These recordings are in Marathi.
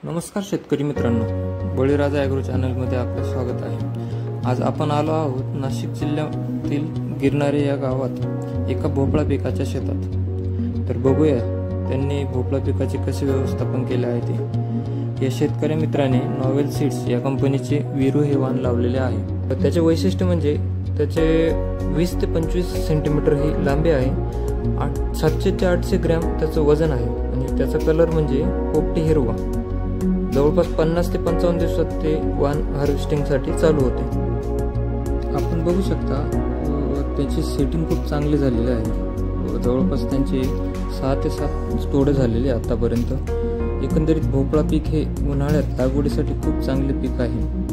नमस्कार शेतकरी मित्रांनो, बळीराजा ॲग्रो चॅनलमध्ये आपले स्वागत आहे। आज आपण आलो आहोत नाशिक जिल्ह्यातील गिरणारे या गावात एका भोपळा पिकाच्या शेतात। तर बघूया त्यांनी भोपळा पिकाचे कसे व्यवस्थापन केले आहे ते। या शेतकरी मित्राने नॉवेल सीड्स या कंपनीचे वीरू हे वाण लावलेले आहे। तर त्याचे वैशिष्ट्य म्हणजे त्याचे 20 ते 25 सेंटीमीटर ही लांबी आहे, 700 ते 800 ग्रॅम त्याचं वजन आहे आणि त्याचा कलर म्हणजे पोपटी हिरवा। जवळपास 50 ते 55 दिवसात ते वाण हार्वेस्टिंगसाठी चालू होते। आपण बघू शकता त्याची सेटिंग खूप चांगली झालेली आहे। जवळपास त्यांचे 6 ते 7 तोडे झालेले आतापर्यंत। एकंदरीत भोपळा पीक हे उन्हाळ्यात लागवडीसाठी खूप चांगले पीक आहे।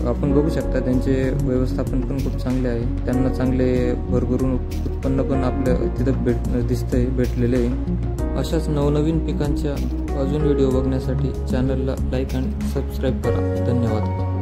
आपण बघू शकता त्यांचे व्यवस्थापन पण खूप चांगले आहे। त्यांना चांगले भरभरून उत्पन्न पण आपल्या तिथं दिसतंय भेटलेले आहे। अशाच नवनवीन पिकांच्या अजून व्हिडिओ बघण्यासाठी चॅनलला लाईक आणि सबस्क्राईब करा। धन्यवाद।